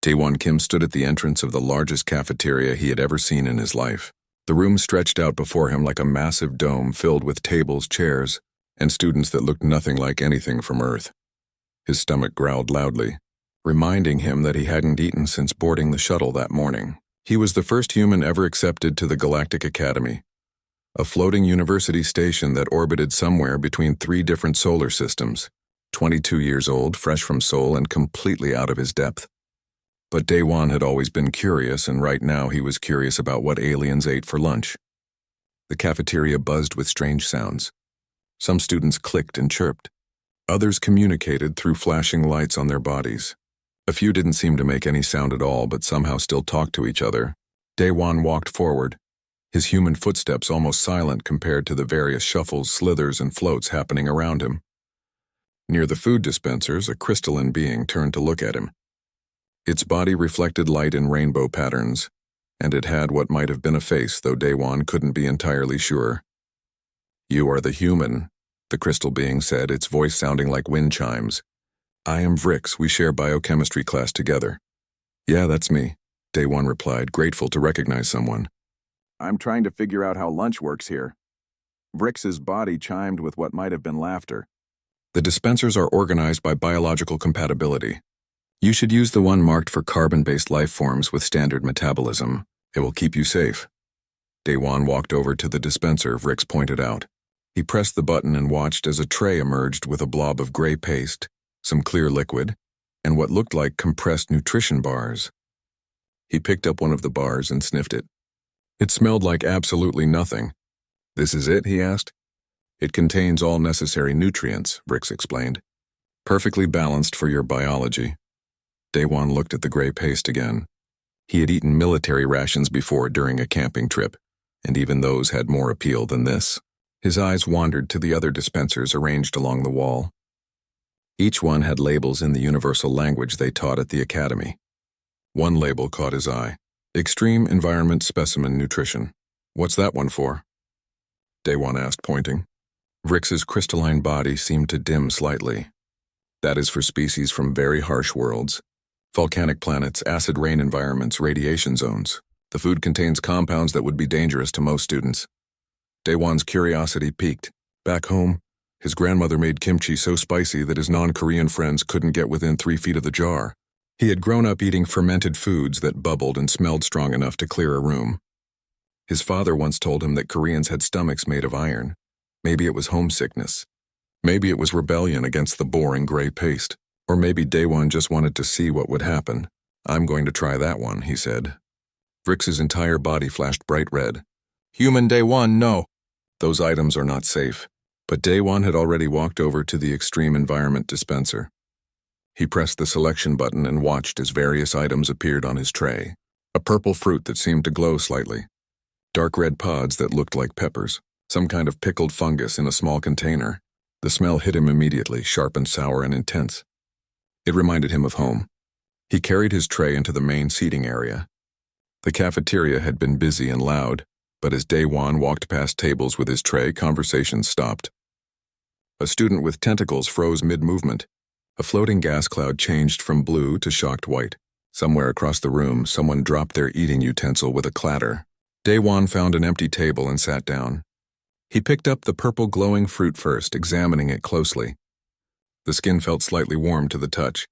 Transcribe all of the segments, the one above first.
Taewon Kim stood at the entrance of the largest cafeteria he had ever seen in his life. The room stretched out before him like a massive dome filled with tables, chairs, and students that looked nothing like anything from Earth. His stomach growled loudly, reminding him that he hadn't eaten since boarding the shuttle that morning. He was the first human ever accepted to the Galactic Academy, a floating university station that orbited somewhere between 3 different solar systems. 22 years old, fresh from Seoul, and completely out of his depth. But Taewon had always been curious, and right now he was curious about what aliens ate for lunch. The cafeteria buzzed with strange sounds. Some students clicked and chirped. Others communicated through flashing lights on their bodies. A few didn't seem to make any sound at all, but somehow still talked to each other. Taewon walked forward, his human footsteps almost silent compared to the various shuffles, slithers, and floats happening around him. Near the food dispensers, a crystalline being turned to look at him. Its body reflected light in rainbow patterns, and it had what might have been a face, though Taewon couldn't be entirely sure. "You are the human," the crystal being said, its voice sounding like wind chimes. "I am Vrix. We share biochemistry class together." "Yeah, that's me," Taewon replied, grateful to recognize someone. "I'm trying to figure out how lunch works here." Vrix's body chimed with what might have been laughter. "The dispensers are organized by biological compatibility. You should use the one marked for carbon-based life forms with standard metabolism. It will keep you safe." Taewon walked over to the dispenser Vrix pointed out. He pressed the button and watched as a tray emerged with a blob of gray paste, some clear liquid, and what looked like compressed nutrition bars. He picked up one of the bars and sniffed it. It smelled like absolutely nothing. "This is it?" he asked. "It contains all necessary nutrients," Vrix explained. "Perfectly balanced for your biology." Taewon looked at the gray paste again. He had eaten military rations before during a camping trip, and even those had more appeal than this. His eyes wandered to the other dispensers arranged along the wall. Each one had labels in the universal language they taught at the academy. One label caught his eye. "Extreme Environment Specimen Nutrition." "What's that one for?" Taewon asked, pointing. Vrix's crystalline body seemed to dim slightly. "That is for species from very harsh worlds. Volcanic planets, acid rain environments, radiation zones. The food contains compounds that would be dangerous to most students." Taewon's curiosity piqued. Back home, his grandmother made kimchi so spicy that his non-Korean friends couldn't get within 3 feet of the jar. He had grown up eating fermented foods that bubbled and smelled strong enough to clear a room. His father once told him that Koreans had stomachs made of iron. Maybe it was homesickness. Maybe it was rebellion against the boring gray paste. Or maybe Taewon just wanted to see what would happen. "I'm going to try that one," he said. Vrix's entire body flashed bright red. "Human Taewon, no! Those items are not safe." But Taewon had already walked over to the extreme environment dispenser. He pressed the selection button and watched as various items appeared on his tray. A purple fruit that seemed to glow slightly. Dark red pods that looked like peppers. Some kind of pickled fungus in a small container. The smell hit him immediately, sharp and sour and intense. It reminded him of home. He carried his tray into the main seating area. The cafeteria had been busy and loud, but as Taewon walked past tables with his tray, conversations stopped. A student with tentacles froze mid-movement. A floating gas cloud changed from blue to shocked white. Somewhere across the room, someone dropped their eating utensil with a clatter. Taewon found an empty table and sat down. He picked up the purple glowing fruit first, examining it closely. The skin felt slightly warm to the touch.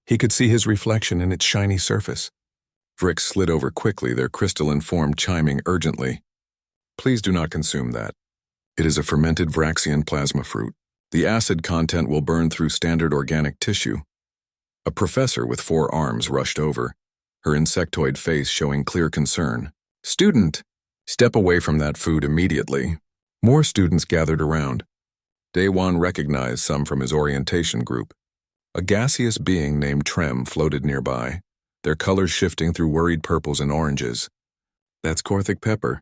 He could see his reflection in its shiny surface. Vrix slid over quickly, their crystalline form chiming urgently. "Please do not consume that. It is a fermented Vraxian plasma fruit. The acid content will burn through standard organic tissue." A professor with 4 arms rushed over, her insectoid face showing clear concern. "Student, step away from that food immediately." More students gathered around. Taewon recognized some from his orientation group. A gaseous being named Trem floated nearby, their colors shifting through worried purples and oranges. "That's Korthic pepper,"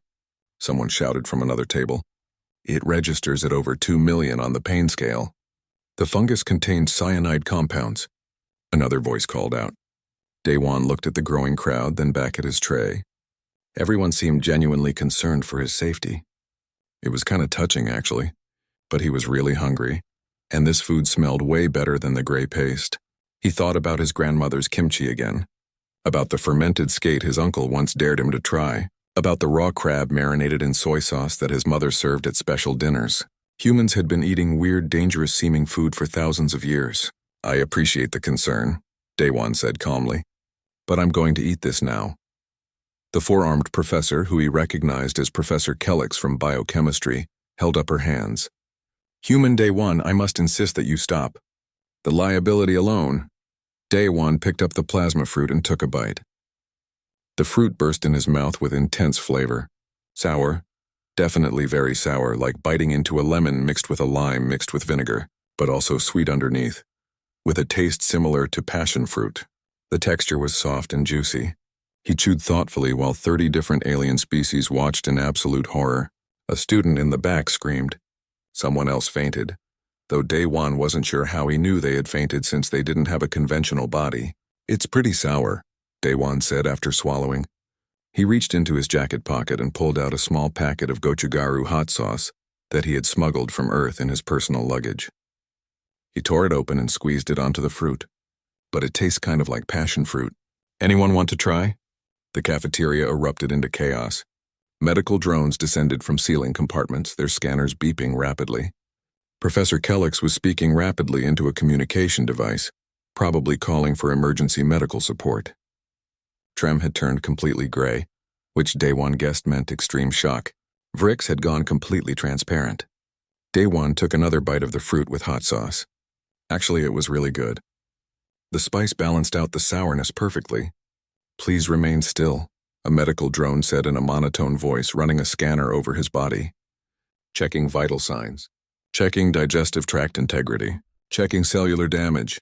someone shouted from another table. "It registers at over 2 million on the pain scale. The fungus contains cyanide compounds," another voice called out. Taewon looked at the growing crowd, then back at his tray. Everyone seemed genuinely concerned for his safety. It was kind of touching, actually. But he was really hungry, and this food smelled way better than the gray paste. He thought about his grandmother's kimchi again. about the fermented skate his uncle once dared him to try, about the raw crab marinated in soy sauce that his mother served at special dinners. Humans had been eating weird, dangerous-seeming food for thousands of years. I appreciate the concern, Daewon said calmly. But I'm going to eat this now. The four-armed professor, who he recognized as Professor Kellix from biochemistry, held up her hands. Human Daewon, I must insist that you stop. The liability alone. Daewon picked up the plasma fruit and took a bite. The fruit burst in his mouth with intense flavor. Sour. Definitely very sour, like biting into a lemon mixed with a lime mixed with vinegar, but also sweet underneath, with a taste similar to passion fruit. The texture was soft and juicy. He chewed thoughtfully while 30 different alien species watched in absolute horror. A student in the back screamed. Someone else fainted, though Daewon wasn't sure how he knew they had fainted since they didn't have a conventional body. It's pretty sour, Daewon said after swallowing. He reached into his jacket pocket and pulled out a small packet of gochugaru hot sauce that he had smuggled from Earth in his personal luggage. He tore it open and squeezed it onto the fruit. But it tastes kind of like passion fruit. Anyone want to try? The cafeteria erupted into chaos. Medical drones descended from ceiling compartments, their scanners beeping rapidly. Professor Kellix was speaking rapidly into a communication device, probably calling for emergency medical support. Trem had turned completely gray, which Daewon guessed meant extreme shock. Vrix had gone completely transparent. Daewon took another bite of the fruit with hot sauce. Actually, it was really good. The spice balanced out the sourness perfectly. Please remain still, a medical drone said in a monotone voice, running a scanner over his body. Checking vital signs. Checking digestive tract integrity. Checking cellular damage.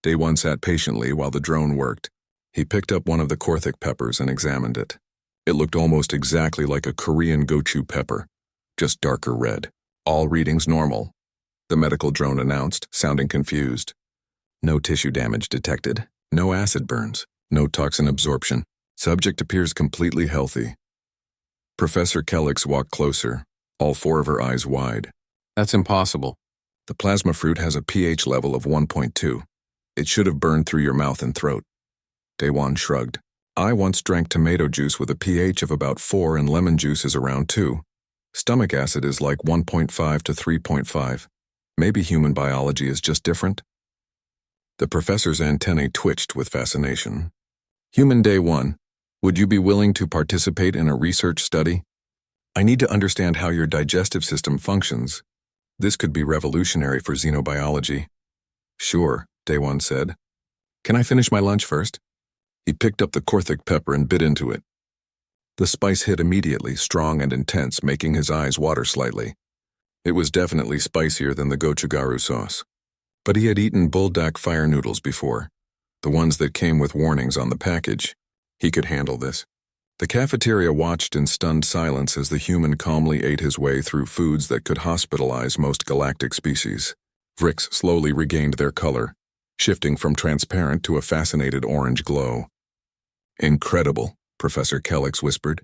Daewon sat patiently while the drone worked. He picked up one of the Korthik peppers and examined it. It looked almost exactly like a Korean gochu pepper, just darker red. All readings normal, the medical drone announced, sounding confused. No tissue damage detected, no acid burns, no toxin absorption. Subject appears completely healthy. Professor Kellix walked closer, all four of her eyes wide. That's impossible. The plasma fruit has a pH level of 1.2. It should have burned through your mouth and throat. Daewon shrugged. I once drank tomato juice with a pH of about 4 and lemon juice is around 2. Stomach acid is like 1.5 to 3.5. Maybe human biology is just different? The professor's antennae twitched with fascination. Human Daewon, would you be willing to participate in a research study? I need to understand how your digestive system functions. This could be revolutionary for xenobiology. Sure, Daewon said. Can I finish my lunch first? He picked up the Korthik pepper and bit into it. The spice hit immediately, strong and intense, making his eyes water slightly. It was definitely spicier than the gochugaru sauce. But he had eaten buldak fire noodles before, the ones that came with warnings on the package. He could handle this. The cafeteria watched in stunned silence as the human calmly ate his way through foods that could hospitalize most galactic species. Vrix slowly regained their color, shifting from transparent to a fascinated orange glow. Incredible, Professor Kellix whispered.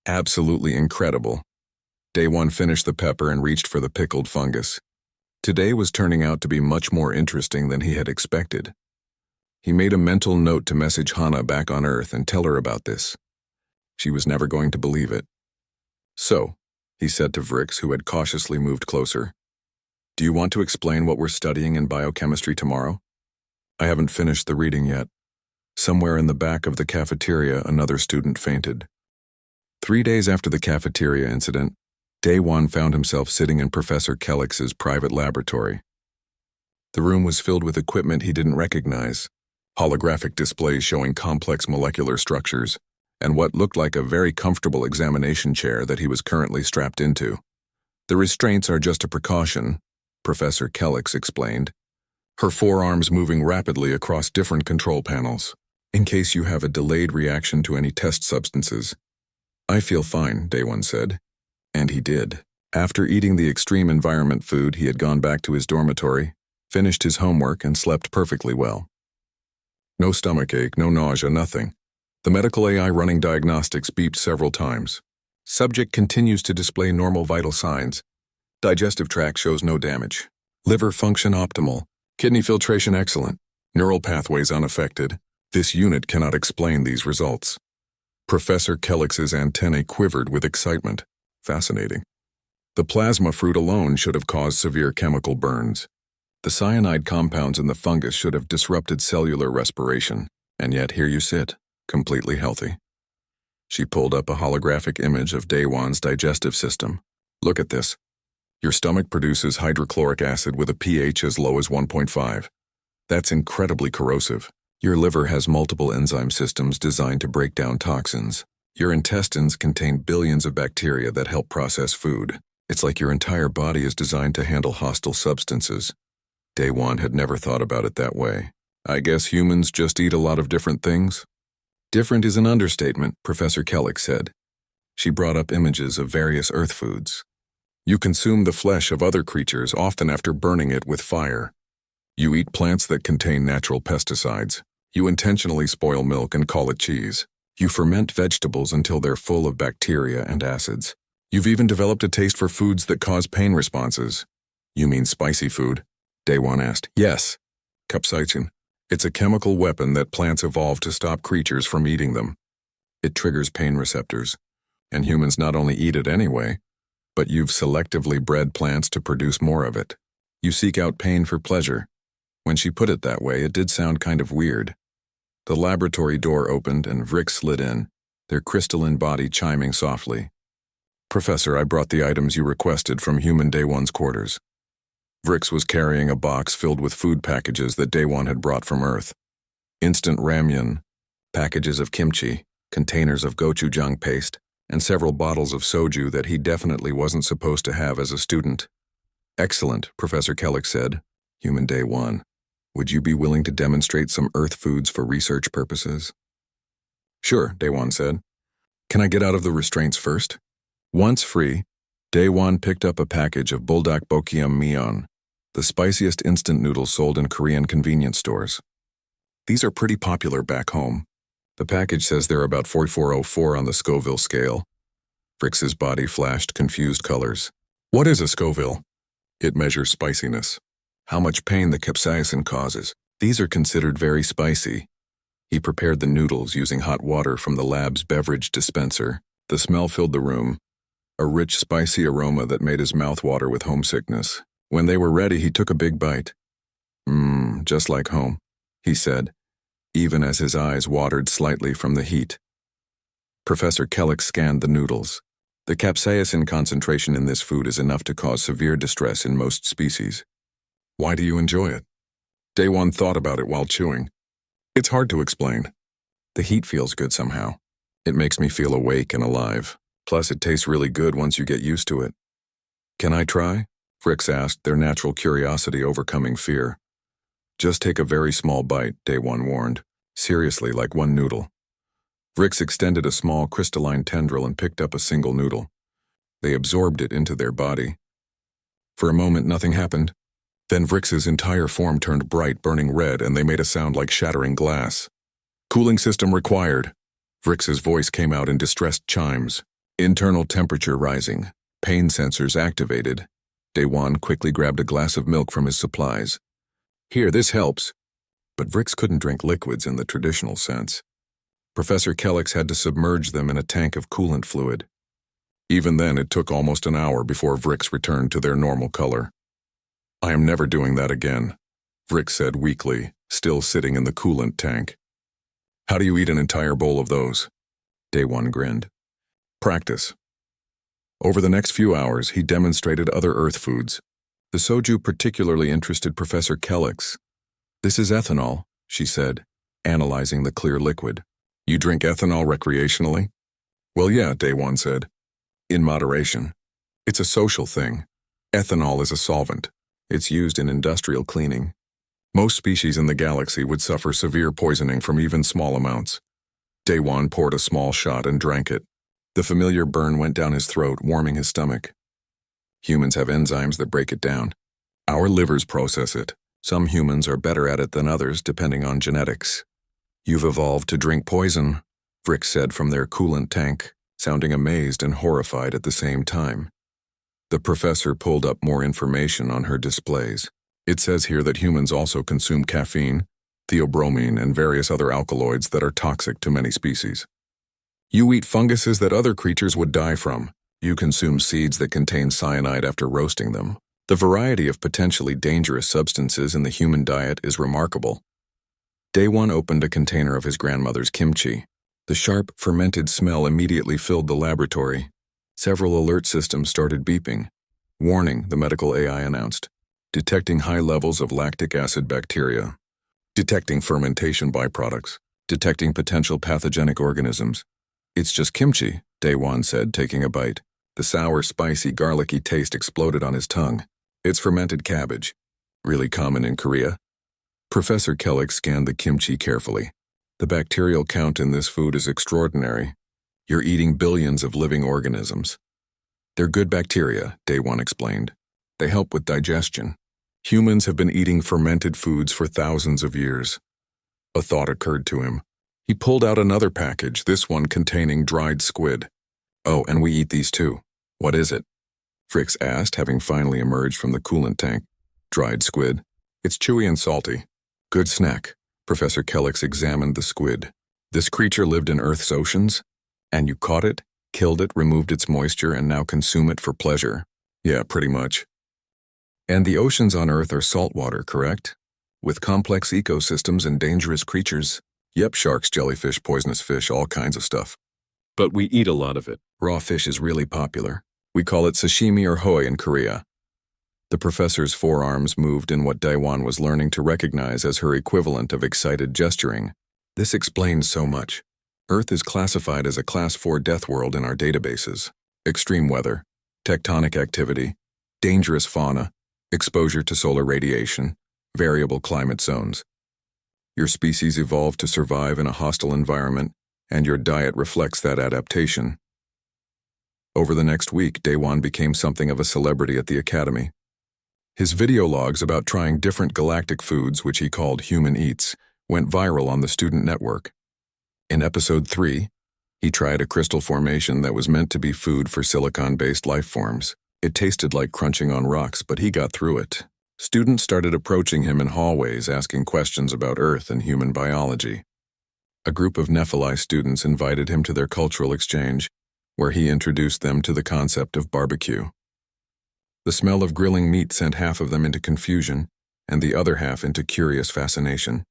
Absolutely incredible. Daewon finished the pepper and reached for the pickled fungus. Today was turning out to be much more interesting than he had expected. He made a mental note to message Hana back on Earth and tell her about this. She was never going to believe it. So, he said to Vrix, who had cautiously moved closer, do you want to explain what we're studying in biochemistry tomorrow? I haven't finished the reading yet. Somewhere in the back of the cafeteria, another student fainted. 3 days after the cafeteria incident, Daewon found himself sitting in Professor Kellix's private laboratory. The room was filled with equipment he didn't recognize, holographic displays showing complex molecular structures, and what looked like a very comfortable examination chair that he was currently strapped into. The restraints are just a precaution, Professor Kellix explained, her forearms moving rapidly across different control panels, in case you have a delayed reaction to any test substances. I feel fine, Daewon said. And he did. After eating the extreme environment food, he had gone back to his dormitory, finished his homework, and slept perfectly well. No stomachache, no nausea, nothing. The medical AI running diagnostics beeped several times. Subject continues to display normal vital signs. Digestive tract shows no damage. Liver function optimal. Kidney filtration excellent. Neural pathways unaffected. This unit cannot explain these results. Professor Kellix's antennae quivered with excitement. Fascinating. The plasma fruit alone should have caused severe chemical burns. The cyanide compounds in the fungus should have disrupted cellular respiration, and yet here you sit, completely healthy. She pulled up a holographic image of Daewon's digestive system. Look at this. Your stomach produces hydrochloric acid with a pH as low as 1.5. That's incredibly corrosive. Your liver has multiple enzyme systems designed to break down toxins. Your intestines contain billions of bacteria that help process food. It's like your entire body is designed to handle hostile substances. Daewon had never thought about it that way. I guess humans just eat a lot of different things? Different is an understatement, Professor Kellix said. She brought up images of various earth foods. You consume the flesh of other creatures, often after burning it with fire. You eat plants that contain natural pesticides. You intentionally spoil milk and call it cheese. You ferment vegetables until they're full of bacteria and acids. You've even developed a taste for foods that cause pain responses. You mean spicy food? Daewon asked. Yes. Capsaicin. It's a chemical weapon that plants evolved to stop creatures from eating them. It triggers pain receptors. And humans not only eat it anyway, but you've selectively bred plants to produce more of it. You seek out pain for pleasure. When she put it that way, it did sound kind of weird. The laboratory door opened and Vrix slid in, their crystalline body chiming softly. Professor, I brought the items you requested from human Daewon's quarters. Vrix was carrying a box filled with food packages that Daewon had brought from Earth. Instant ramyun, packages of kimchi, containers of gochujang paste, and several bottles of soju that he definitely wasn't supposed to have as a student. Excellent, Professor Kellix said. Human Daewon, would you be willing to demonstrate some Earth foods for research purposes? Sure, Daewon said. Can I get out of the restraints first? Once free, Daewon picked up a package of buldak bokkeum myeon, the spiciest instant noodles sold in Korean convenience stores. These are pretty popular back home. The package says they're about 4404 on the Scoville scale. Vrix's body flashed confused colors. What is a Scoville? It measures spiciness. How much pain the capsaicin causes. These are considered very spicy. He prepared the noodles using hot water from the lab's beverage dispenser. The smell filled the room, a rich, spicy aroma that made his mouth water with homesickness. When they were ready, he took a big bite. Just like home, he said, even as his eyes watered slightly from the heat. Professor Kellix scanned the noodles. The capsaicin concentration in this food is enough to cause severe distress in most species. Why do you enjoy it? Daewon thought about it while chewing. It's hard to explain. The heat feels good somehow. It makes me feel awake and alive. Plus, it tastes really good once you get used to it. Can I try? Vrix asked, their natural curiosity overcoming fear. Just take a very small bite, Daewon warned. Seriously, like one noodle. Vrix extended a small crystalline tendril and picked up a single noodle. They absorbed it into their body. For a moment, nothing happened. Then Vrix's entire form turned bright, burning red, and they made a sound like shattering glass. Cooling system required. Vrix's voice came out in distressed chimes. Internal temperature rising. Pain sensors activated. Daewon quickly grabbed a glass of milk from his supplies. Here, this helps. But Vrix couldn't drink liquids in the traditional sense. Professor Kellix had to submerge them in a tank of coolant fluid. Even then, it took almost an hour before Vrix returned to their normal color. I am never doing that again, Vrix said weakly, still sitting in the coolant tank. How do you eat an entire bowl of those? Daewon grinned. Practice. Over the next few hours, he demonstrated other Earth foods. The soju particularly interested Professor Kellix. This is ethanol, she said, analyzing the clear liquid. You drink ethanol recreationally? Well, yeah, Daewon said. In moderation. It's a social thing. Ethanol is a solvent. It's used in industrial cleaning. Most species in the galaxy would suffer severe poisoning from even small amounts. Daewon poured a small shot and drank it. The familiar burn went down his throat, warming his stomach. Humans have enzymes that break it down. Our livers process it. Some humans are better at it than others, depending on genetics. You've evolved to drink poison, Vrix said from their coolant tank, sounding amazed and horrified at the same time. The professor pulled up more information on her displays. It says here that humans also consume caffeine, theobromine, and various other alkaloids that are toxic to many species. You eat funguses that other creatures would die from. You consume seeds that contain cyanide after roasting them. The variety of potentially dangerous substances in the human diet is remarkable. Day one opened a container of his grandmother's kimchi. The sharp, fermented smell immediately filled the laboratory. Several alert systems started beeping. Warning, the medical AI announced. Detecting high levels of lactic acid bacteria. Detecting fermentation byproducts. Detecting potential pathogenic organisms. It's just kimchi, Day one said, taking a bite. The sour, spicy, garlicky taste exploded on his tongue. It's fermented cabbage. Really common in Korea. Professor Kellick scanned the kimchi carefully. The bacterial count in this food is extraordinary. You're eating billions of living organisms. They're good bacteria, Day one explained. They help with digestion. Humans have been eating fermented foods for thousands of years. A thought occurred to him. He pulled out another package, this one containing dried squid. Oh, and we eat these too. What is it? Fricks asked, having finally emerged from the coolant tank. Dried squid. It's chewy and salty. Good snack. Professor Kellick examined the squid. This creature lived in Earth's oceans? And you caught it, killed it, removed its moisture, and now consume it for pleasure? Yeah, pretty much. And the oceans on Earth are saltwater, correct? With complex ecosystems and dangerous creatures. Yep, sharks, jellyfish, poisonous fish, all kinds of stuff. But we eat a lot of it. Raw fish is really popular. We call it sashimi or hoi in Korea. The professor's forearms moved in what Daewon was learning to recognize as her equivalent of excited gesturing. This explains so much. Earth is classified as a Class 4 death world in our databases. Extreme weather, tectonic activity, dangerous fauna, exposure to solar radiation, variable climate zones. Your species evolved to survive in a hostile environment, and your diet reflects that adaptation. Over the next week, Daewon became something of a celebrity at the Academy. His video logs about trying different galactic foods, which he called human eats, went viral on the student network. In episode 3, he tried a crystal formation that was meant to be food for silicon-based life forms. It tasted like crunching on rocks, but he got through it. Students started approaching him in hallways asking questions about Earth and human biology. A group of Nephi students invited him to their cultural exchange, where he introduced them to the concept of barbecue. The smell of grilling meat sent half of them into confusion, and the other half into curious fascination.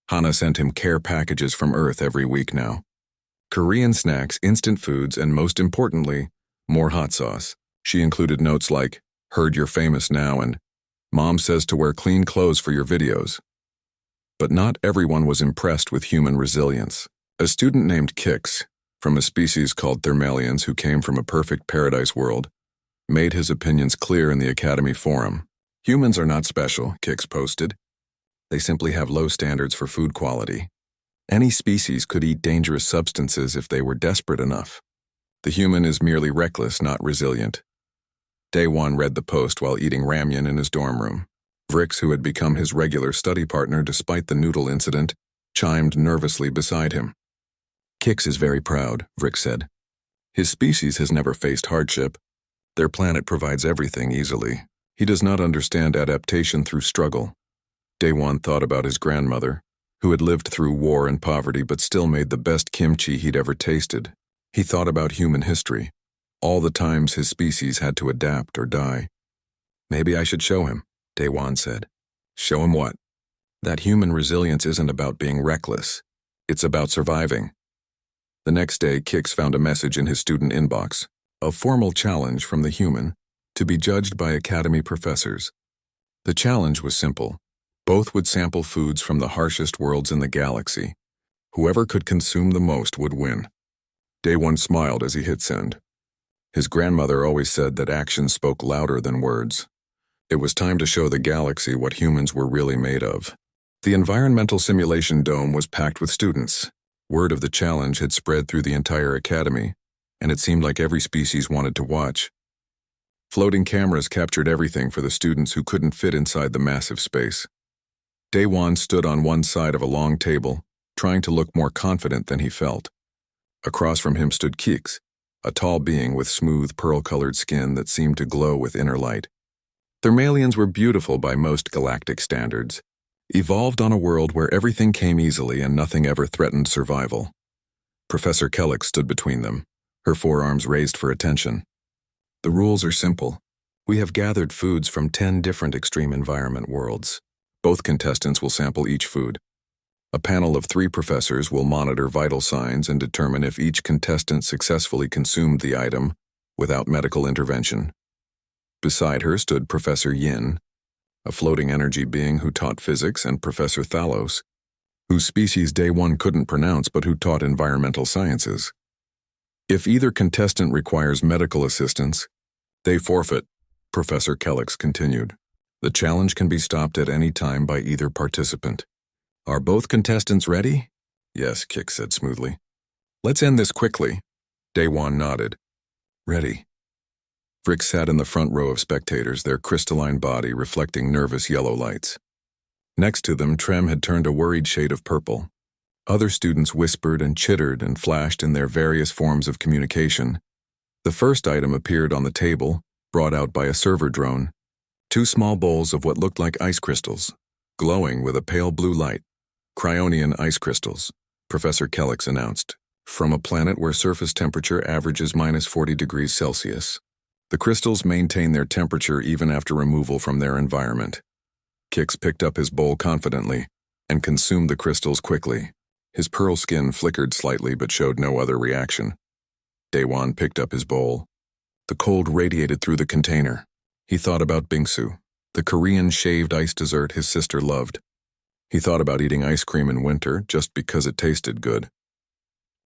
Hana sent him care packages from Earth every week now. Korean snacks, instant foods, and most importantly, more hot sauce. She included notes like, "Heard you're famous now," and "Mom says to wear clean clothes for your videos." But not everyone was impressed with human resilience. A student named Kix, from a species called Thermalians who came from a perfect paradise world, made his opinions clear in the Academy forum. Humans are not special, Kix posted. They simply have low standards for food quality. Any species could eat dangerous substances if they were desperate enough. The human is merely reckless, not resilient. Daewon read the post while eating ramyun in his dorm room. Vrix, who had become his regular study partner despite the noodle incident, chimed nervously beside him. Kix is very proud, Vrix said. His species has never faced hardship. Their planet provides everything easily. He does not understand adaptation through struggle. Daewon thought about his grandmother, who had lived through war and poverty but still made the best kimchi he'd ever tasted. He thought about human history, all the times his species had to adapt or die. Maybe I should show him, Daewon said. Show him what? That human resilience isn't about being reckless. It's about surviving. The next day, Kix found a message in his student inbox, a formal challenge from the human, to be judged by Academy professors. The challenge was simple. Both would sample foods from the harshest worlds in the galaxy. Whoever could consume the most would win. Daewon smiled as he hit send. His grandmother always said that actions spoke louder than words. It was time to show the galaxy what humans were really made of. The environmental simulation dome was packed with students. Word of the challenge had spread through the entire academy, and it seemed like every species wanted to watch. Floating cameras captured everything for the students who couldn't fit inside the massive space. Daewon stood on one side of a long table, trying to look more confident than he felt. Across from him stood Kix, a tall being with smooth, pearl-colored skin that seemed to glow with inner light. Thermalians were beautiful by most galactic standards, Evolved on a world where everything came easily and nothing ever threatened survival. Professor Kellogg stood between them, her forearms raised for attention. The rules are simple. We have gathered foods from 10 different extreme environment worlds. Both contestants will sample each food. A panel of 3 professors will monitor vital signs and determine if each contestant successfully consumed the item without medical intervention. Beside her stood Professor Yin, a floating energy being who taught physics, and Professor Thalos, whose species Day One couldn't pronounce but who taught environmental sciences. If either contestant requires medical assistance, they forfeit, Professor Kellogg continued. The challenge can be stopped at any time by either participant. Are both contestants ready? Yes, Kix said smoothly. Let's end this quickly. Day One nodded. Ready. Frick sat in the front row of spectators, their crystalline body reflecting nervous yellow lights. Next to them, Trem had turned a worried shade of purple. Other students whispered and chittered and flashed in their various forms of communication. The first item appeared on the table, brought out by a server drone. 2 small bowls of what looked like ice crystals, glowing with a pale blue light. Cryonian ice crystals, Professor Kellogg announced, from a planet where surface temperature averages minus 40 degrees Celsius. The crystals maintain their temperature even after removal from their environment. Kix picked up his bowl confidently and consumed the crystals quickly. His pearl skin flickered slightly but showed no other reaction. Daewon picked up his bowl. The cold radiated through the container. He thought about bingsu, the Korean shaved ice dessert his sister loved. He thought about eating ice cream in winter just because it tasted good.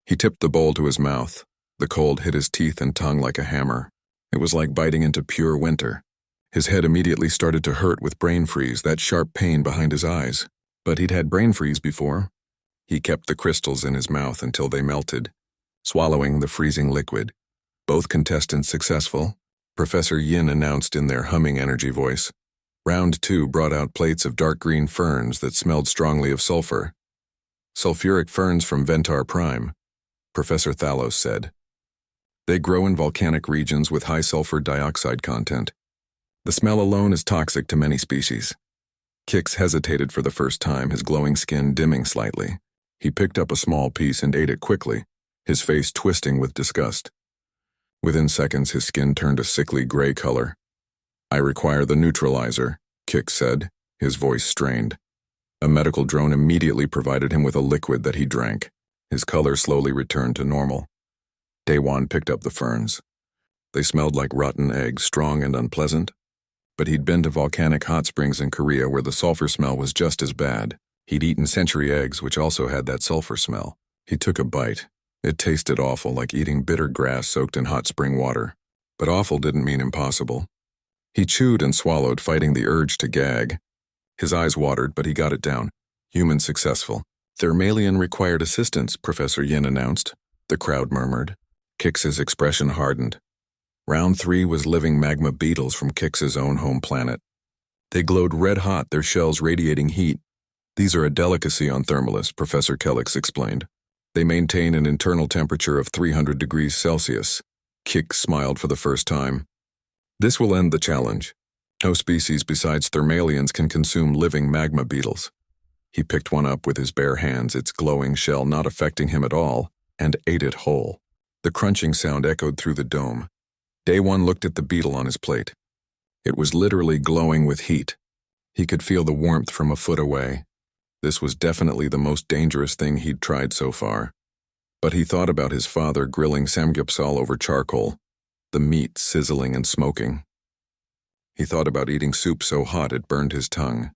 He tipped the bowl to his mouth. The cold hit his teeth and tongue like a hammer. It was like biting into pure winter. His head immediately started to hurt with brain freeze, that sharp pain behind his eyes. But he'd had brain freeze before. He kept the crystals in his mouth until they melted, swallowing the freezing liquid. Both contestants successful, Professor Yin announced in their humming energy voice. Round 2 brought out plates of dark green ferns that smelled strongly of sulfur. Sulfuric ferns from Ventar Prime, Professor Thalos said. They grow in volcanic regions with high sulfur dioxide content. The smell alone is toxic to many species. Kix hesitated for the first time, his glowing skin dimming slightly. He picked up a small piece and ate it quickly, his face twisting with disgust. Within seconds, his skin turned a sickly gray color. I require the neutralizer, Kix said, his voice strained. A medical drone immediately provided him with a liquid that he drank. His color slowly returned to normal. Daewon picked up the ferns. They smelled like rotten eggs, strong and unpleasant. But he'd been to volcanic hot springs in Korea where the sulfur smell was just as bad. He'd eaten century eggs, which also had that sulfur smell. He took a bite. It tasted awful, like eating bitter grass soaked in hot spring water. But awful didn't mean impossible. He chewed and swallowed, fighting the urge to gag. His eyes watered, but he got it down. Human successful. Thermalian required assistance, Professor Yin announced. The crowd murmured. Kix's expression hardened. Round 3 was living magma beetles from Kix's own home planet. They glowed red hot, their shells radiating heat. These are a delicacy on Thermalus, Professor Kellogg explained. They maintain an internal temperature of 300 degrees Celsius. Kix smiled for the first time. This will end the challenge. No species besides Thermalians can consume living magma beetles. He picked one up with his bare hands, its glowing shell not affecting him at all, and ate it whole. The crunching sound echoed through the dome. Daewon looked at the beetle on his plate. It was literally glowing with heat. He could feel the warmth from a foot away. This was definitely the most dangerous thing he'd tried so far. But he thought about his father grilling samgyeopsal over charcoal, the meat sizzling and smoking. He thought about eating soup so hot it burned his tongue.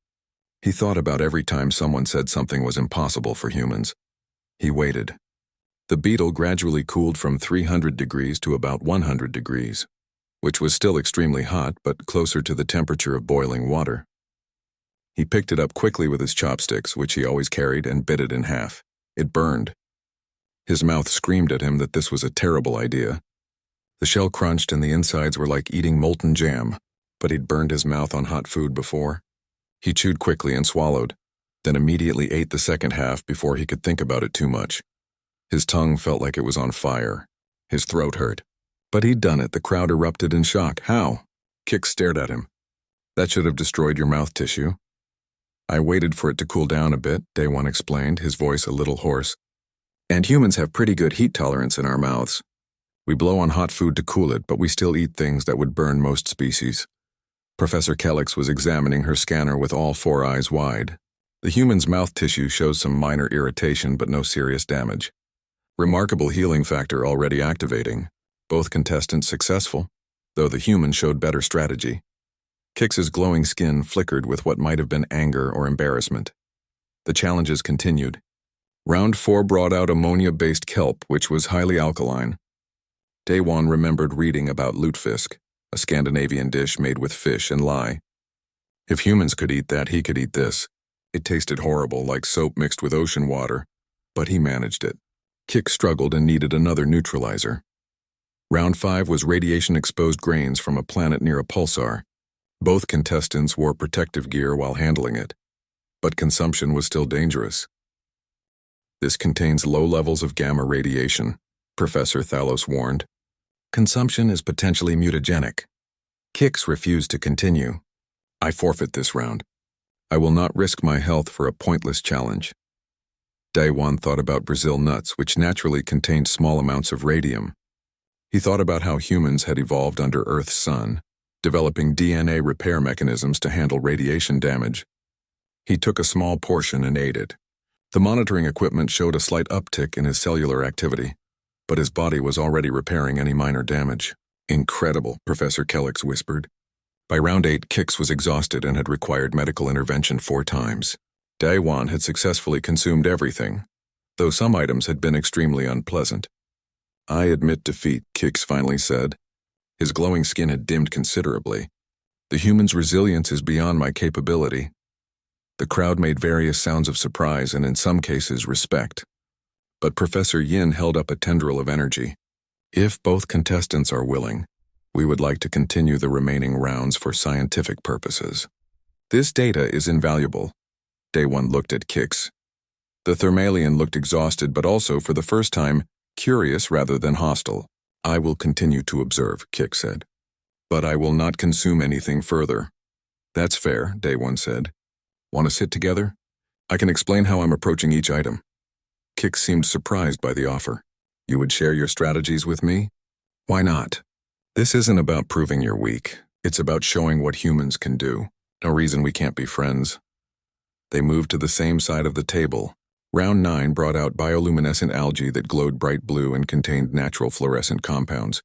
He thought about every time someone said something was impossible for humans. He waited. The beetle gradually cooled from 300 degrees to about 100 degrees, which was still extremely hot but closer to the temperature of boiling water. He picked it up quickly with his chopsticks, which he always carried, and bit it in half. It burned. His mouth screamed at him that this was a terrible idea. The shell crunched and the insides were like eating molten jam, but he'd burned his mouth on hot food before. He chewed quickly and swallowed, then immediately ate the second half before he could think about it too much. His tongue felt like it was on fire. His throat hurt. But he'd done it. The crowd erupted in shock. How? Kix stared at him. That should have destroyed your mouth tissue. I waited for it to cool down a bit, Day One explained, his voice a little hoarse. And humans have pretty good heat tolerance in our mouths. We blow on hot food to cool it, but we still eat things that would burn most species. Professor Kellix was examining her scanner with all 4 eyes wide. The human's mouth tissue shows some minor irritation but no serious damage. Remarkable healing factor already activating. Both contestants successful, though the human showed better strategy. Kix's glowing skin flickered with what might have been anger or embarrassment. The challenges continued. Round 4 brought out ammonia-based kelp, which was highly alkaline. Day One remembered reading about lutefisk, a Scandinavian dish made with fish and lye. If humans could eat that, he could eat this. It tasted horrible, like soap mixed with ocean water, but he managed it. Kix struggled and needed another neutralizer. Round 5 was radiation-exposed grains from a planet near a pulsar. Both contestants wore protective gear while handling it, but consumption was still dangerous. This contains low levels of gamma radiation, Professor Thalos warned. Consumption is potentially mutagenic. Kix refused to continue. I forfeit this round. I will not risk my health for a pointless challenge. Day One thought about Brazil nuts, which naturally contained small amounts of radium. He thought about how humans had evolved under Earth's sun, developing DNA repair mechanisms to handle radiation damage. He took a small portion and ate it. The monitoring equipment showed a slight uptick in his cellular activity, but his body was already repairing any minor damage. Incredible, Professor Kellix whispered. By round 8, Kix was exhausted and had required medical intervention 4 times. Day One had successfully consumed everything, though some items had been extremely unpleasant. I admit defeat, Kix finally said. His glowing skin had dimmed considerably. The human's resilience is beyond my capability. The crowd made various sounds of surprise and in some cases respect. But Professor Yin held up a tendril of energy. If both contestants are willing, we would like to continue the remaining rounds for scientific purposes. This data is invaluable. Day One looked at Kix. The Thermalian looked exhausted but also, for the first time, curious rather than hostile. I will continue to observe, Kix said. But I will not consume anything further. That's fair, Day One said. Want to sit together? I can explain how I'm approaching each item. Kix seemed surprised by the offer. You would share your strategies with me? Why not? This isn't about proving you're weak. It's about showing what humans can do. No reason we can't be friends. They moved to the same side of the table. Round 9 brought out bioluminescent algae that glowed bright blue and contained natural fluorescent compounds.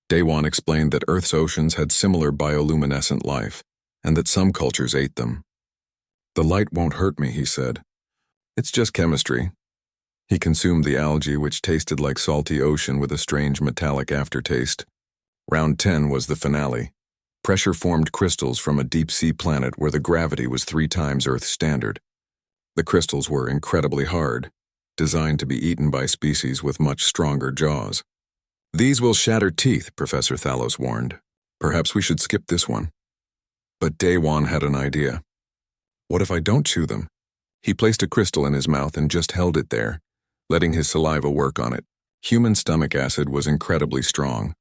Day One explained that Earth's oceans had similar bioluminescent life, and that some cultures ate them. The light won't hurt me, he said. It's just chemistry. He consumed the algae, which tasted like salty ocean with a strange metallic aftertaste. Round 10 was the finale. Pressure-formed crystals from a deep-sea planet where the gravity was 3 times Earth's standard. The crystals were incredibly hard, designed to be eaten by species with much stronger jaws. These will shatter teeth, Professor Thalos warned. Perhaps we should skip this one. But Day One had an idea. What if I don't chew them? He placed a crystal in his mouth and just held it there, letting his saliva work on it. Human stomach acid was incredibly strong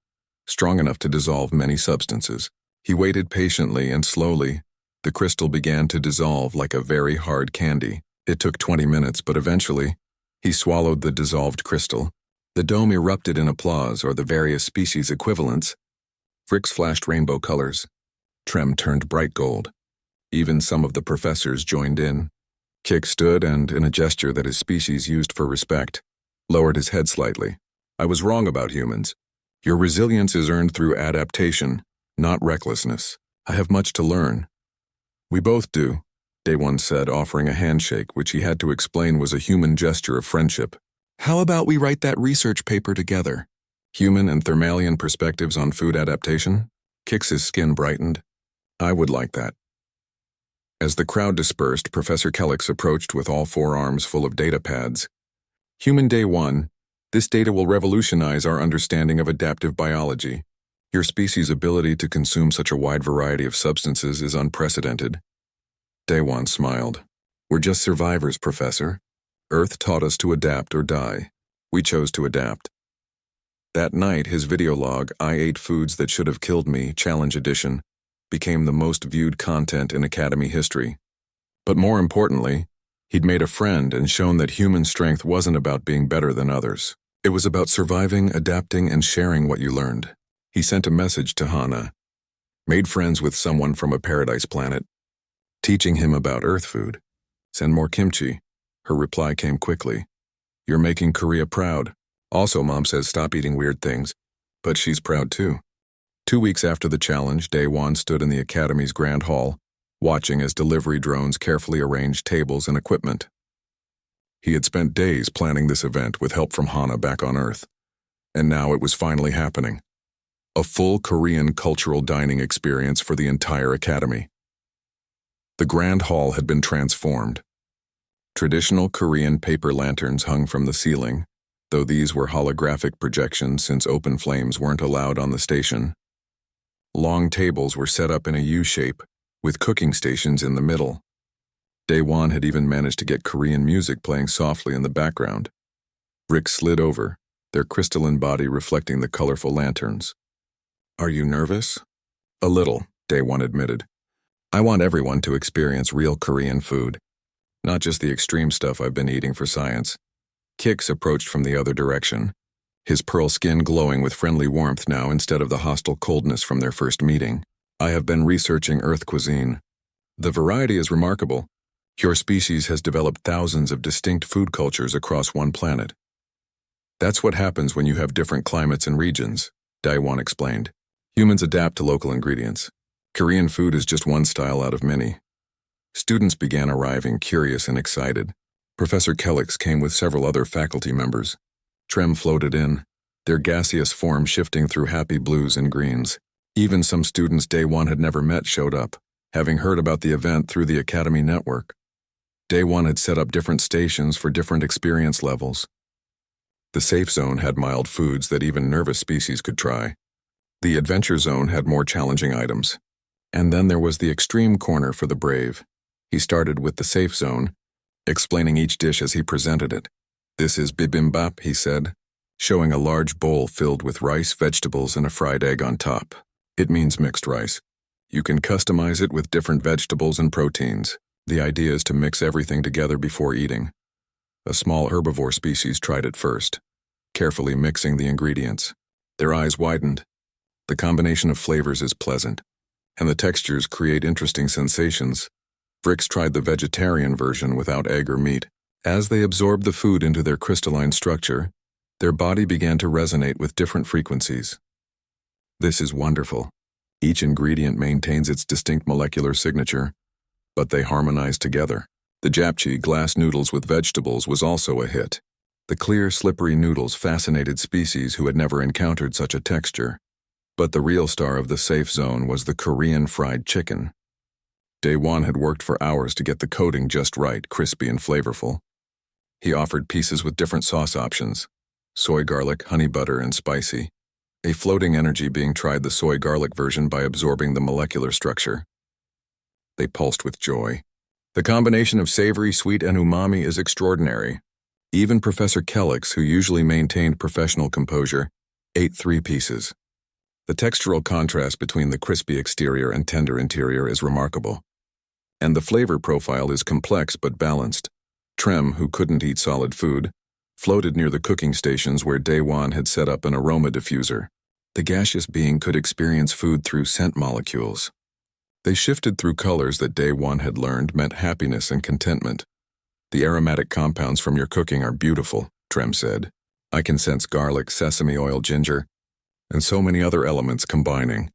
enough to dissolve many substances. He waited patiently and slowly. The crystal began to dissolve like a very hard candy. It took 20 minutes, but eventually, he swallowed the dissolved crystal. The dome erupted in applause, or the various species equivalents. Fricks flashed rainbow colors. Trem turned bright gold. Even some of the professors joined in. Kix stood and, in a gesture that his species used for respect, lowered his head slightly. I was wrong about humans. Your resilience is earned through adaptation, not recklessness. I have much to learn. We both do, Day One said, offering a handshake, which he had to explain was a human gesture of friendship. How about we write that research paper together? Human and Thermalian perspectives on food adaptation? Kix's skin brightened. I would like that. As the crowd dispersed, Professor Kellix approached with all 4 arms full of data pads. Human Day One, this data will revolutionize our understanding of adaptive biology. Your species' ability to consume such a wide variety of substances is unprecedented. Day One smiled. We're just survivors, Professor. Earth taught us to adapt or die. We chose to adapt. That night, his video log, I Ate Foods That Should Have Killed Me, Challenge Edition, became the most viewed content in Academy history. But more importantly, he'd made a friend and shown that human strength wasn't about being better than others. It was about surviving, adapting, and sharing what you learned. He sent a message to Hana, made friends with someone from a paradise planet, teaching him about Earth food. Send more kimchi. Her reply came quickly. You're making Korea proud. Also, Mom says stop eating weird things, but she's proud too. 2 weeks after the challenge, Daewon stood in the Academy's Grand Hall, watching as delivery drones carefully arranged tables and equipment. He had spent days planning this event with help from Hana back on Earth, and now it was finally happening. A full Korean cultural dining experience for the entire Academy. The Grand Hall had been transformed. Traditional Korean paper lanterns hung from the ceiling, though these were holographic projections since open flames weren't allowed on the station. Long tables were set up in a U-shape, with cooking stations in the middle. Daewon had even managed to get Korean music playing softly in the background. Bricks slid over, their crystalline body reflecting the colorful lanterns. Are you nervous? A little, Daewon admitted. I want everyone to experience real Korean food, not just the extreme stuff I've been eating for science. Kix approached from the other direction, his pearl skin glowing with friendly warmth now instead of the hostile coldness from their first meeting. I have been researching Earth cuisine. The variety is remarkable. Your species has developed thousands of distinct food cultures across one planet. That's what happens when you have different climates and regions, Daewon explained. Humans adapt to local ingredients. Korean food is just one style out of many. Students began arriving, curious and excited. Professor Kellix came with several other faculty members. Trem floated in, their gaseous form shifting through happy blues and greens. Even some students Daewon had never met showed up, having heard about the event through the Academy network. Daewon had set up different stations for different experience levels. The safe zone had mild foods that even nervous species could try. The adventure zone had more challenging items. And then there was the extreme corner for the brave. He started with the safe zone, explaining each dish as he presented it. This is bibimbap, he said, showing a large bowl filled with rice, vegetables, and a fried egg on top. It means mixed rice. You can customize it with different vegetables and proteins. The idea is to mix everything together before eating. A small herbivore species tried it first, carefully mixing the ingredients. Their eyes widened. The combination of flavors is pleasant, and the textures create interesting sensations. Bricks tried the vegetarian version without egg or meat. As they absorbed the food into their crystalline structure, their body began to resonate with different frequencies. This is wonderful. Each ingredient maintains its distinct molecular signature, but they harmonize together. The japchae, glass noodles with vegetables, was also a hit. The clear, slippery noodles fascinated species who had never encountered such a texture. But the real star of the safe zone was the Korean fried chicken. Daewon had worked for hours to get the coating just right, crispy and flavorful. He offered pieces with different sauce options: soy garlic, honey butter, and spicy. A floating energy being tried the soy garlic version by absorbing the molecular structure. They pulsed with joy. The combination of savory, sweet, and umami is extraordinary. Even Professor Kellix, who usually maintained professional composure, ate 3 pieces. The textural contrast between the crispy exterior and tender interior is remarkable. And the flavor profile is complex but balanced. Trem, who couldn't eat solid food, floated near the cooking stations where Daewon had set up an aroma diffuser. The gaseous being could experience food through scent molecules. They shifted through colors that Daewon had learned meant happiness and contentment. The aromatic compounds from your cooking are beautiful, Trem said. I can sense garlic, sesame oil, ginger, and so many other elements combining.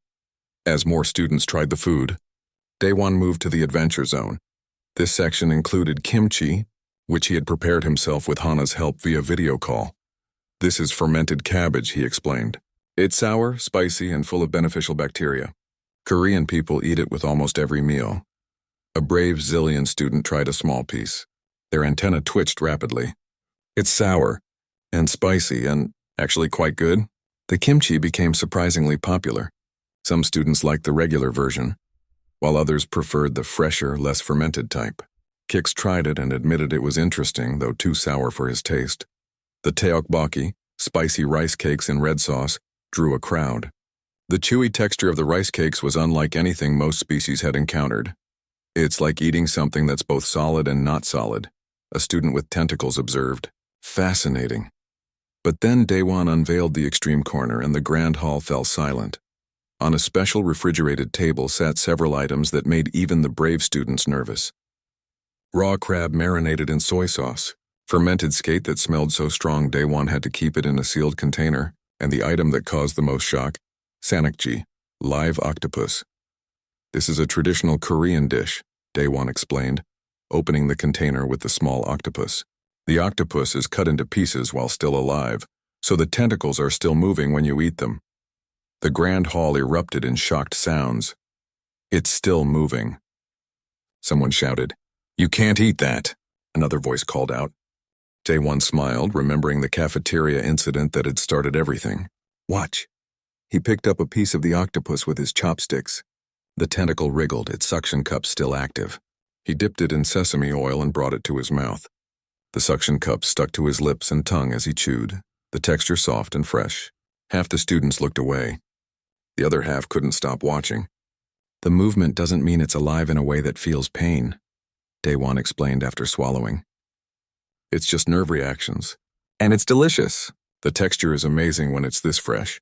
As more students tried the food, Daewon moved to the adventure zone. This section included kimchi, which he had prepared himself with Hana's help via video call. This is fermented cabbage, he explained. It's sour, spicy, and full of beneficial bacteria. Korean people eat it with almost every meal. A brave Zillion student tried a small piece. Their antenna twitched rapidly. It's sour and spicy and actually quite good. The kimchi became surprisingly popular. Some students liked the regular version, while others preferred the fresher, less fermented type. Kix tried it and admitted it was interesting, though too sour for his taste. The tteokbokki, spicy rice cakes in red sauce, drew a crowd. The chewy texture of the rice cakes was unlike anything most species had encountered. It's like eating something that's both solid and not solid, a student with tentacles observed. Fascinating. But then Daewon unveiled the extreme corner and the grand hall fell silent. On a special refrigerated table sat several items that made even the brave students nervous. Raw crab marinated in soy sauce, fermented skate that smelled so strong Daewon had to keep it in a sealed container, and the item that caused the most shock, sanakji, live octopus. This is a traditional Korean dish, Daewon explained, opening the container with the small octopus. The octopus is cut into pieces while still alive, so the tentacles are still moving when you eat them. The grand hall erupted in shocked sounds. It's still moving. Someone shouted, "You can't eat that," another voice called out. Daewon smiled, remembering the cafeteria incident that had started everything. "Watch." He picked up a piece of the octopus with his chopsticks. The tentacle wriggled, its suction cup still active. He dipped it in sesame oil and brought it to his mouth. The suction cup stuck to his lips and tongue as he chewed, the texture soft and fresh. Half the students looked away. The other half couldn't stop watching. "The movement doesn't mean it's alive in a way that feels pain," Daewon explained after swallowing. "It's just nerve reactions. And it's delicious. The texture is amazing when it's this fresh."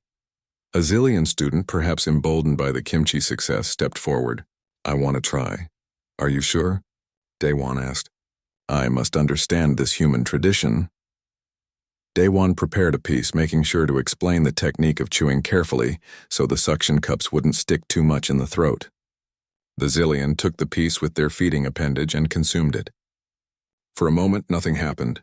A Zillion student, perhaps emboldened by the kimchi success, stepped forward. "I want to try." "Are you sure?" Daewon asked. "I must understand this human tradition." Daewon prepared a piece, making sure to explain the technique of chewing carefully so the suction cups wouldn't stick too much in the throat. The Zillion took the piece with their feeding appendage and consumed it. For a moment, nothing happened.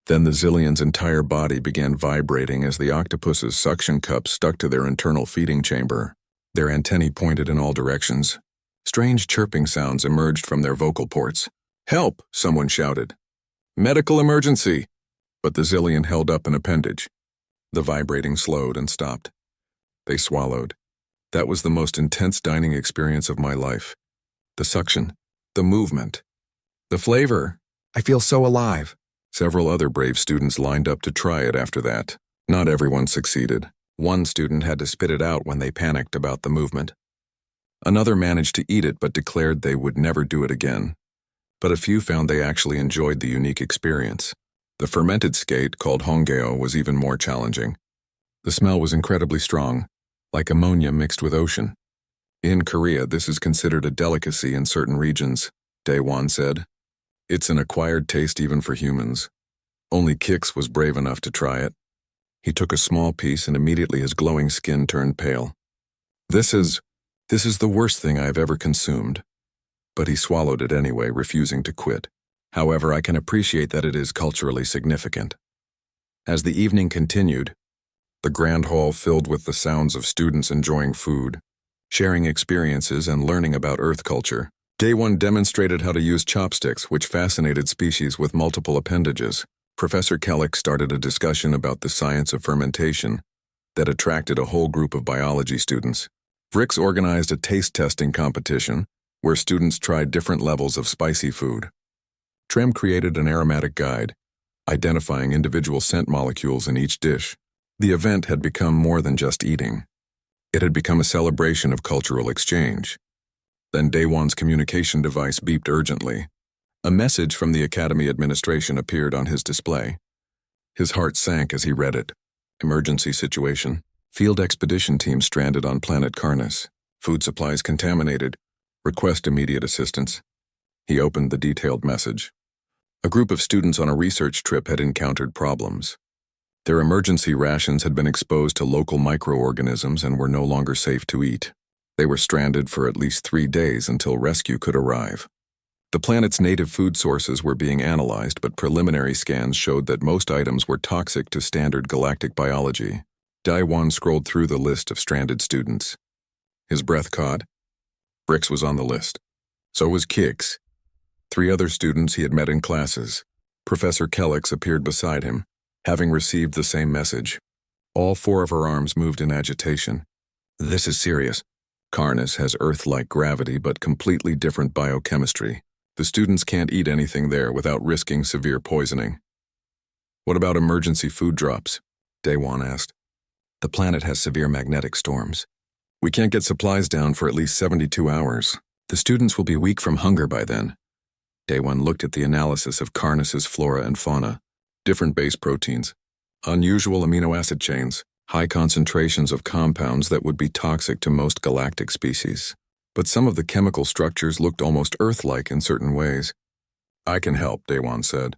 Then the Zillion's entire body began vibrating as the octopus's suction cups stuck to their internal feeding chamber. Their antennae pointed in all directions. Strange chirping sounds emerged from their vocal ports. "Help!" someone shouted. "Medical emergency!" But the Zillion held up an appendage. The vibrating slowed and stopped. They swallowed. That was the most intense dining experience of my life. The suction, the movement, the flavor. "I feel so alive." Several other brave students lined up to try it after that. Not everyone succeeded. One student had to spit it out when they panicked about the movement. Another managed to eat it but declared they would never do it again. But a few found they actually enjoyed the unique experience. The fermented skate, called honggeo, was even more challenging. The smell was incredibly strong, like ammonia mixed with ocean. "In Korea, this is considered a delicacy in certain regions," Daewon said. "It's an acquired taste even for humans. Only Kix was brave enough to try it." He took a small piece and immediately his glowing skin turned pale. This is the worst thing I have ever consumed." But he swallowed it anyway, refusing to quit. "However, I can appreciate that it is culturally significant." As the evening continued, the grand hall filled with the sounds of students enjoying food, sharing experiences, and learning about Earth culture. Daewon demonstrated how to use chopsticks, which fascinated species with multiple appendages. Professor Kellick started a discussion about the science of fermentation that attracted a whole group of biology students. Vrix organized a taste testing competition where students tried different levels of spicy food. Trem created an aromatic guide, identifying individual scent molecules in each dish. The event had become more than just eating. It had become a celebration of cultural exchange. Then Daewon's communication device beeped urgently. A message from the Academy administration appeared on his display. His heart sank as he read it. "Emergency situation. Field expedition team stranded on planet Karnas. Food supplies contaminated. Request immediate assistance." He opened the detailed message. A group of students on a research trip had encountered problems. Their emergency rations had been exposed to local microorganisms and were no longer safe to eat. They were stranded for at least 3 days until rescue could arrive. The planet's native food sources were being analyzed, but preliminary scans showed that most items were toxic to standard galactic biology. Daewon scrolled through the list of stranded students. His breath caught. Vrix was on the list. So was Kix. 3 other students he had met in classes. Professor Kellick appeared beside him, having received the same message. All 4 of her arms moved in agitation. "This is serious. Karnas has Earth-like gravity but completely different biochemistry. The students can't eat anything there without risking severe poisoning." "What about emergency food drops?" Daewon asked. "The planet has severe magnetic storms. We can't get supplies down for at least 72 hours. The students will be weak from hunger by then. Day 1 looked at the analysis of Carnus's flora and fauna. Different base proteins, unusual amino acid chains, high concentrations of compounds that would be toxic to most galactic species. But some of the chemical structures looked almost Earth-like in certain ways. I can help, Day 1 said.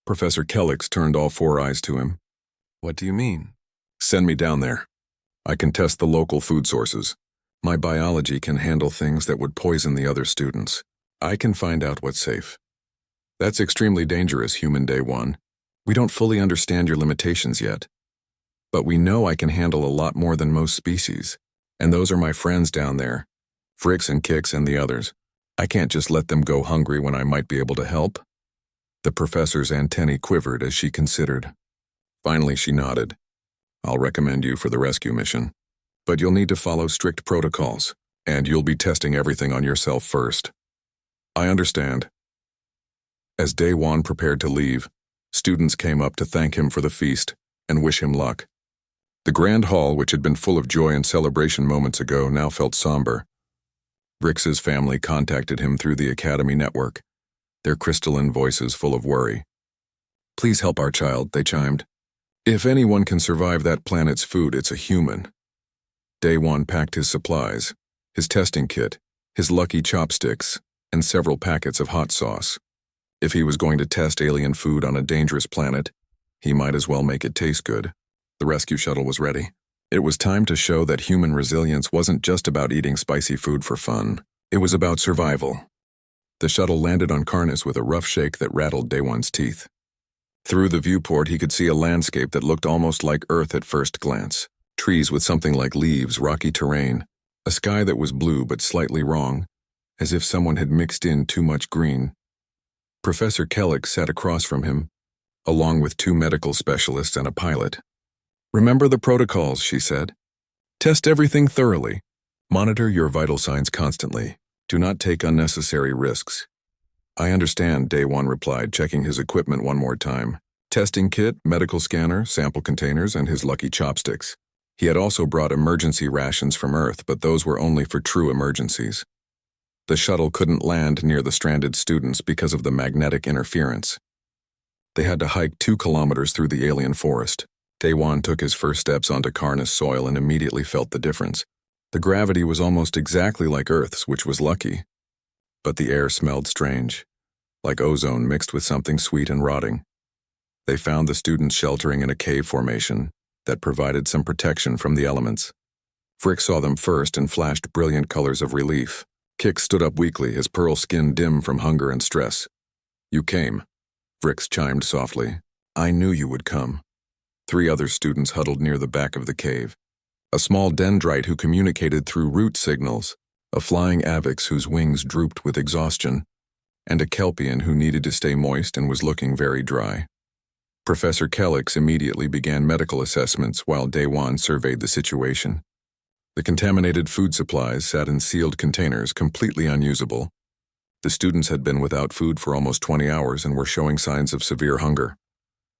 Professor Kellix turned all 4 eyes to him. What do you mean? Send me down there. I can test the local food sources. My biology can handle things that would poison the other students. I can find out what's safe. That's extremely dangerous, Human Day 1. We don't fully understand your limitations yet. But we know I can handle a lot more than most species. And those are my friends down there. Fricks and Kicks and the others. I can't just let them go hungry when I might be able to help. The professor's antennae quivered as she considered. Finally, she nodded. I'll recommend you for the rescue mission. But you'll need to follow strict protocols, and you'll be testing everything on yourself first. I understand. As Day 1 prepared to leave, students came up to thank him for the feast and wish him luck. The grand hall, which had been full of joy and celebration moments ago, now felt somber. Vrix's family contacted him through the Academy network, their crystalline voices full of worry. Please help our child, they chimed. If anyone can survive that planet's food, it's a human. Day 1 packed his supplies, his testing kit, his lucky chopsticks, and several packets of hot sauce. If he was going to test alien food on a dangerous planet, he might as well make it taste good. The rescue shuttle was ready. It was time to show that human resilience wasn't just about eating spicy food for fun. It was about survival. The shuttle landed on Carnus with a rough shake that rattled Day 1's teeth. Through the viewport, he could see a landscape that looked almost like Earth at first glance. Trees with something like leaves, rocky terrain, a sky that was blue but slightly wrong, as if someone had mixed in too much green. Professor Kellix sat across from him, along with 2 medical specialists and a pilot. Remember the protocols, she said. Test everything thoroughly. Monitor your vital signs constantly. Do not take unnecessary risks. I understand, Day 1 replied, checking his equipment one more time. Testing kit, medical scanner, sample containers, and his lucky chopsticks. He had also brought emergency rations from Earth, but those were only for true emergencies. The shuttle couldn't land near the stranded students because of the magnetic interference. They had to hike 2 kilometers through the alien forest. Day 1 took his first steps onto Carnus soil and immediately felt the difference. The gravity was almost exactly like Earth's, which was lucky. But the air smelled strange, like ozone mixed with something sweet and rotting. They found the students sheltering in a cave formation that provided some protection from the elements. Frick saw them first and flashed brilliant colors of relief. Kick stood up weakly, his pearl skin dim from hunger and stress. You came, Vrix chimed softly. I knew you would come. 3 other students huddled near the back of the cave. A small dendrite who communicated through root signals, a flying avix whose wings drooped with exhaustion, and a kelpian who needed to stay moist and was looking very dry. Professor Kellix immediately began medical assessments while Day 1 surveyed the situation. The contaminated food supplies sat in sealed containers, completely unusable. The students had been without food for almost 20 hours and were showing signs of severe hunger.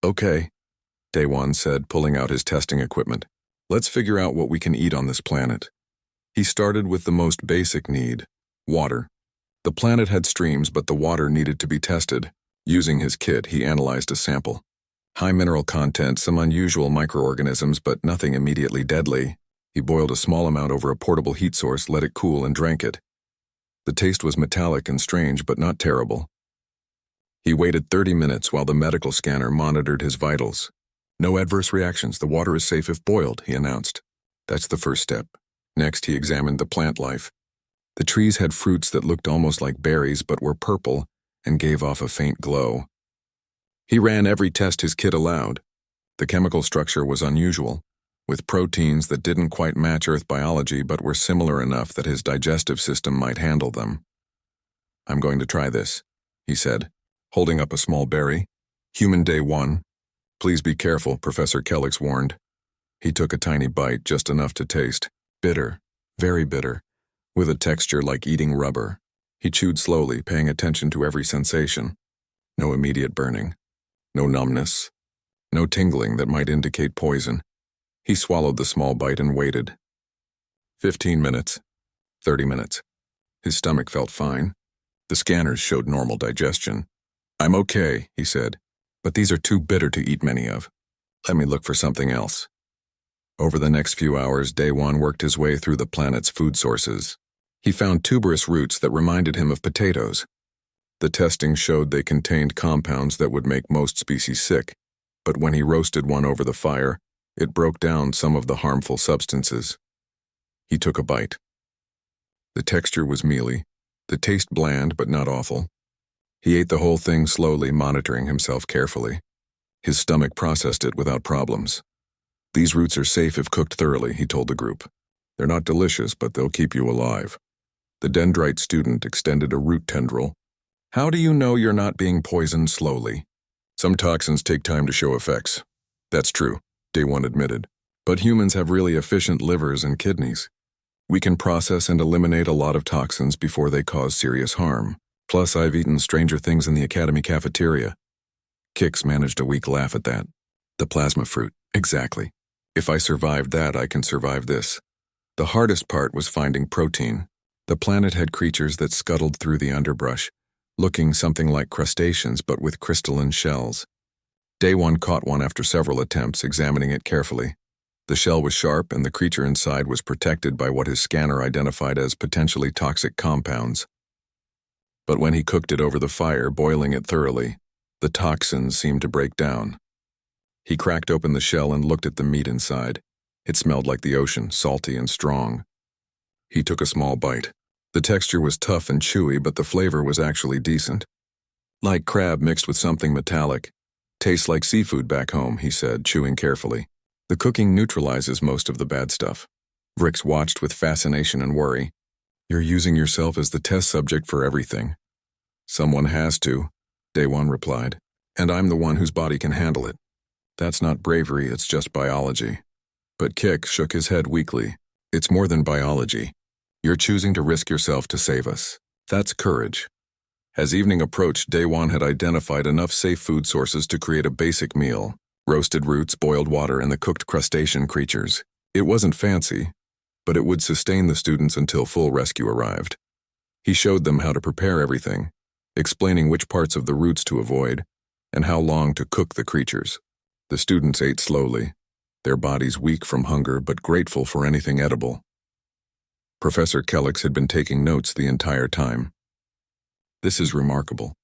Okay, Day 1 said, pulling out his testing equipment. Let's figure out what we can eat on this planet. He started with the most basic need, water. The planet had streams, but the water needed to be tested. Using his kit, he analyzed a sample. High mineral content, some unusual microorganisms, but nothing immediately deadly. He boiled a small amount over a portable heat source, let it cool, and drank it. The taste was metallic and strange, but not terrible. He waited 30 minutes while the medical scanner monitored his vitals. No adverse reactions. The water is safe if boiled, he announced. That's the first step. Next, he examined the plant life. The trees had fruits that looked almost like berries but were purple and gave off a faint glow. He ran every test his kit allowed. The chemical structure was unusual, with proteins that didn't quite match Earth biology but were similar enough that his digestive system might handle them. I'm going to try this, he said, holding up a small berry. Human Day 1. Please be careful, Professor Kellix warned. He took a tiny bite, just enough to taste. Bitter, very bitter, with a texture like eating rubber. He chewed slowly, paying attention to every sensation. No immediate burning. No numbness. No tingling that might indicate poison. He swallowed the small bite and waited. 15 minutes. 30 minutes. His stomach felt fine. The scanners showed normal digestion. "I'm okay," he said, "but these are too bitter to eat many of. Let me look for something else." Over the next few hours, Daewon worked his way through the planet's food sources. He found tuberous roots that reminded him of potatoes. The testing showed they contained compounds that would make most species sick, but when he roasted one over the fire, it broke down some of the harmful substances. He took a bite. The texture was mealy, the taste bland but not awful. He ate the whole thing slowly, monitoring himself carefully. His stomach processed it without problems. "These roots are safe if cooked thoroughly," he told the group. "They're not delicious, but they'll keep you alive." The dendrite student extended a root tendril. "How do you know you're not being poisoned slowly?" "Some toxins take time to show effects." "That's true," Daewon admitted. "But humans have really efficient livers and kidneys. We can process and eliminate a lot of toxins before they cause serious harm. Plus, I've eaten stranger things in the academy cafeteria." Kix managed a weak laugh at that. "The plasma fruit, exactly. If I survived that, I can survive this." The hardest part was finding protein. The planet had creatures that scuttled through the underbrush, looking something like crustaceans but with crystalline shells. Daewon caught one after several attempts, examining it carefully. The shell was sharp and the creature inside was protected by what his scanner identified as potentially toxic compounds. But when he cooked it over the fire, boiling it thoroughly, the toxins seemed to break down. He cracked open the shell and looked at the meat inside. It smelled like the ocean, salty and strong. He took a small bite. The texture was tough and chewy, but the flavor was actually decent. "Like crab mixed with something metallic. Tastes like seafood back home," he said, chewing carefully. "The cooking neutralizes most of the bad stuff." Vrix watched with fascination and worry. "You're using yourself as the test subject for everything." "Someone has to," Daewon replied. "And I'm the one whose body can handle it. That's not bravery, it's just biology." But Kik shook his head weakly. "It's more than biology. You're choosing to risk yourself to save us. That's courage." As evening approached, Daewon had identified enough safe food sources to create a basic meal: roasted roots, boiled water, and the cooked crustacean creatures. It wasn't fancy, but it would sustain the students until full rescue arrived. He showed them how to prepare everything, explaining which parts of the roots to avoid, and how long to cook the creatures. The students ate slowly, their bodies weak from hunger but grateful for anything edible. Professor Kellix had been taking notes the entire time. "This is remarkable.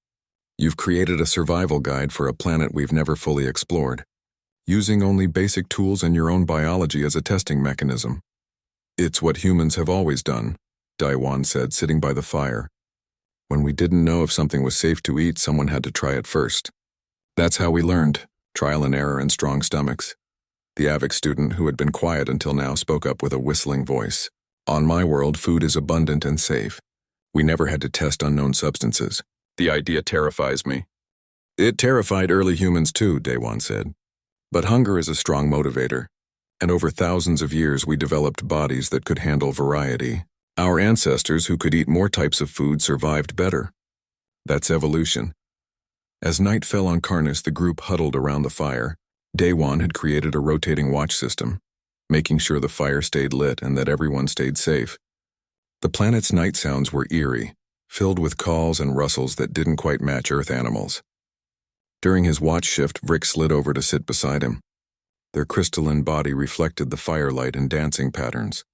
You've created a survival guide for a planet we've never fully explored, using only basic tools and your own biology as a testing mechanism." "It's what humans have always done," Daewon said, sitting by the fire. "When we didn't know if something was safe to eat, someone had to try it first. That's how we learned, trial and error and strong stomachs." The AVIC student, who had been quiet until now, spoke up with a whistling voice. "On my world, food is abundant and safe. We never had to test unknown substances. The idea terrifies me." "It terrified early humans too," Daewon said. "But hunger is a strong motivator, and over thousands of years we developed bodies that could handle variety. Our ancestors who could eat more types of food survived better. That's evolution." As night fell on Karnas, the group huddled around the fire. Daewon had created a rotating watch system, making sure the fire stayed lit and that everyone stayed safe. The planet's night sounds were eerie, filled with calls and rustles that didn't quite match Earth animals. During his watch shift, Vrix slid over to sit beside him. Their crystalline body reflected the firelight in dancing patterns.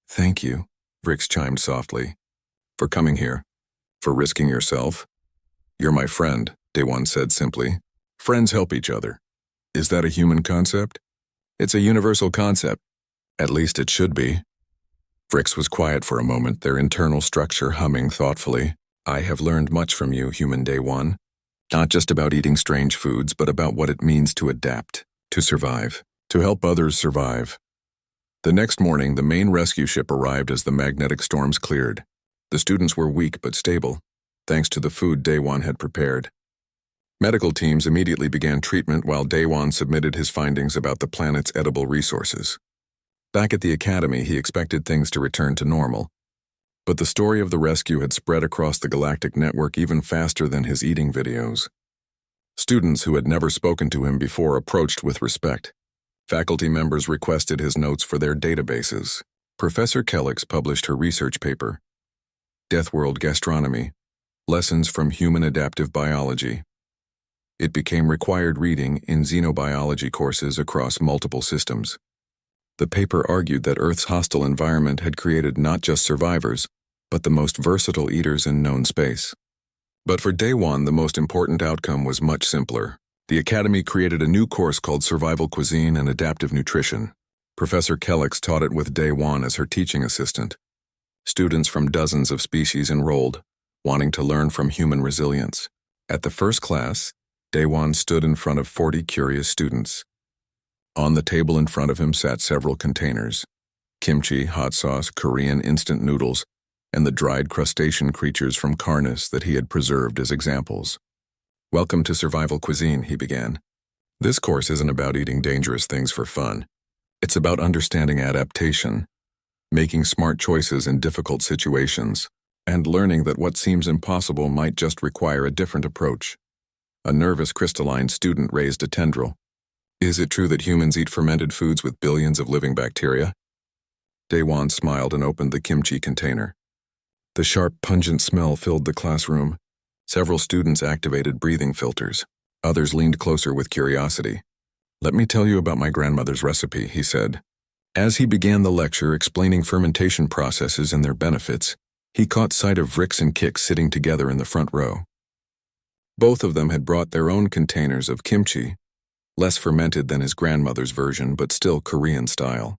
"Thank you," Vrix chimed softly. "For coming here. For risking yourself." "You're my friend," Daewon said simply. "Friends help each other." "Is that a human concept?" "It's a universal concept. At least it should be." Vrix was quiet for a moment, their internal structure humming thoughtfully. "I have learned much from you, human Daewon. Not just about eating strange foods, but about what it means to adapt, to survive, to help others survive." The next morning, the main rescue ship arrived as the magnetic storms cleared. The students were weak but stable, thanks to the food Daewon had prepared. Medical teams immediately began treatment while Daewon submitted his findings about the planet's edible resources. Back at the academy, he expected things to return to normal. But the story of the rescue had spread across the galactic network even faster than his eating videos. Students who had never spoken to him before approached with respect. Faculty members requested his notes for their databases. Professor Kellix published her research paper. Death World Gastronomy, Lessons from Human Adaptive Biology. It became required reading in xenobiology courses across multiple systems. The paper argued that Earth's hostile environment had created not just survivors, but the most versatile eaters in known space. But for Day One, the most important outcome was much simpler. The Academy created a new course called Survival Cuisine and Adaptive Nutrition. Professor Kellix taught it with Day One as her teaching assistant. Students from dozens of species enrolled, wanting to learn from human resilience. At the first class, Day One stood in front of 40 curious students. On the table in front of him sat several containers: kimchi, hot sauce, Korean instant noodles, and the dried crustacean creatures from Karnas that he had preserved as examples. "Welcome to Survival Cuisine," he began. "This course isn't about eating dangerous things for fun. It's about understanding adaptation, making smart choices in difficult situations, and learning that what seems impossible might just require a different approach." A nervous crystalline student raised a tendril. "Is it true that humans eat fermented foods with billions of living bacteria?" Day One smiled and opened the kimchi container. The sharp, pungent smell filled the classroom. Several students activated breathing filters. Others leaned closer with curiosity. "Let me tell you about my grandmother's recipe," he said. As he began the lecture explaining fermentation processes and their benefits, he caught sight of Rix and Kix sitting together in the front row. Both of them had brought their own containers of kimchi, less fermented than his grandmother's version, but still Korean style.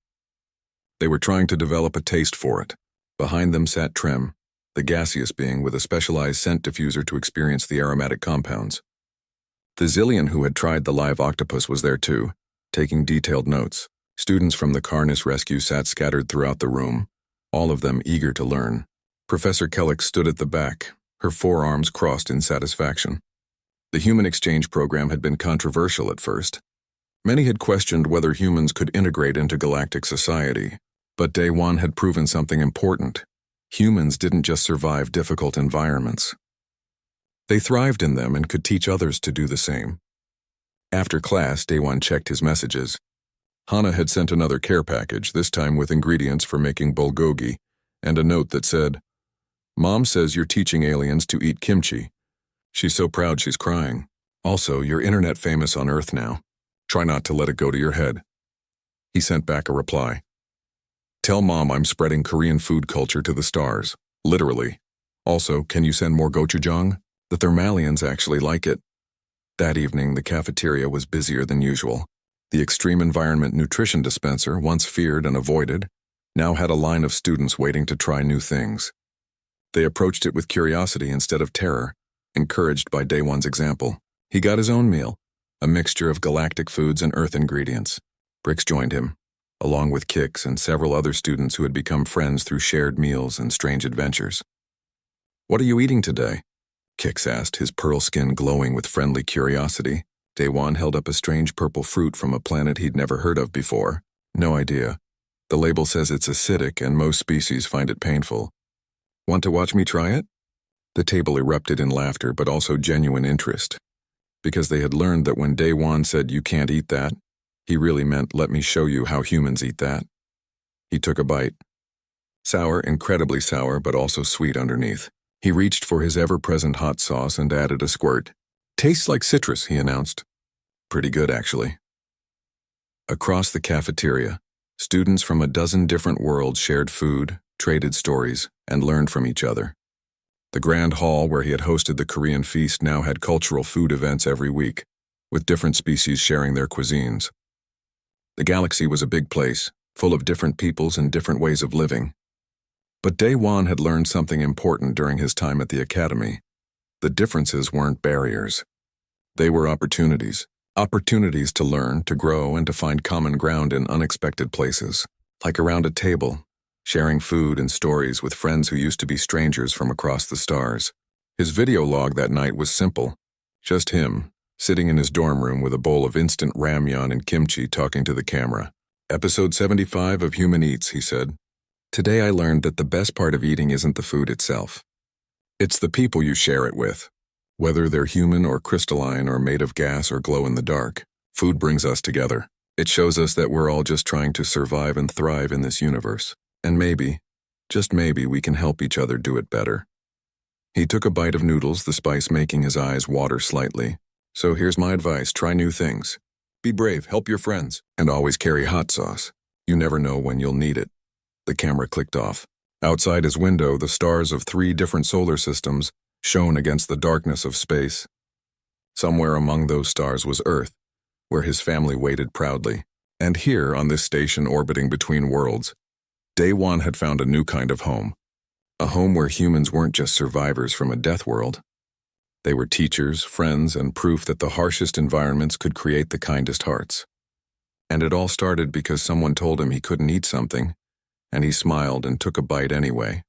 They were trying to develop a taste for it. Behind them sat Trem, the gaseous being with a specialized scent diffuser to experience the aromatic compounds. The Zillion who had tried the live octopus was there too, taking detailed notes. Students from the Karnas rescue sat scattered throughout the room, all of them eager to learn. Professor Kellix stood at the back, her forearms crossed in satisfaction. The human exchange program had been controversial at first. Many had questioned whether humans could integrate into galactic society, but Day One had proven something important. Humans didn't just survive difficult environments. They thrived in them and could teach others to do the same. After class, Day One checked his messages. Hana had sent another care package, this time with ingredients for making bulgogi, and a note that said, "Mom says you're teaching aliens to eat kimchi. She's so proud she's crying. Also, you're internet famous on Earth now. Try not to let it go to your head." He sent back a reply. "Tell Mom I'm spreading Korean food culture to the stars. Literally. Also, can you send more gochujang? The Thermalians actually like it." That evening, the cafeteria was busier than usual. The extreme environment nutrition dispenser, once feared and avoided, now had a line of students waiting to try new things. They approached it with curiosity instead of terror, encouraged by Day One's example. He got his own meal, a mixture of galactic foods and Earth ingredients. Brix joined him, along with Kix and several other students who had become friends through shared meals and strange adventures. "What are you eating today?" Kix asked, his pearl skin glowing with friendly curiosity. Day One held up a strange purple fruit from a planet he'd never heard of before. "No idea. The label says it's acidic and most species find it painful. Want to watch me try it?" The table erupted in laughter, but also genuine interest, because they had learned that when Day One said "you can't eat that," he really meant "let me show you how humans eat that." He took a bite. Sour, incredibly sour, but also sweet underneath. He reached for his ever-present hot sauce and added a squirt. "Tastes like citrus," he announced. "Pretty good, actually." Across the cafeteria, students from a dozen different worlds shared food, traded stories, and learned from each other. The grand hall where he had hosted the Korean feast now had cultural food events every week, with different species sharing their cuisines. The galaxy was a big place, full of different peoples and different ways of living. But Day One had learned something important during his time at the Academy. The differences weren't barriers. They were opportunities. Opportunities to learn, to grow, and to find common ground in unexpected places, like around a table, sharing food and stories with friends who used to be strangers from across the stars. His video log that night was simple. Just him, sitting in his dorm room with a bowl of instant ramyeon and kimchi talking to the camera. "Episode 75 of Human Eats," he said. "Today I learned that the best part of eating isn't the food itself. It's the people you share it with. Whether they're human or crystalline or made of gas or glow in the dark, food brings us together. It shows us that we're all just trying to survive and thrive in this universe. And maybe, Just maybe we can help each other do it better. He took a bite of noodles, the spice making his eyes water slightly. So here's my advice, try new things. Be brave, help your friends, and always carry hot sauce. You never know when you'll need it. The camera clicked off. Outside his window, the stars of 3 different solar systems shone against the darkness of space. Somewhere among those stars was Earth, where his family waited proudly. And here, on this station orbiting between worlds, Day One had found a new kind of home. A home where humans weren't just survivors from a death world. They were teachers, friends, and proof that the harshest environments could create the kindest hearts. And it all started because someone told him he couldn't eat something, and he smiled and took a bite anyway.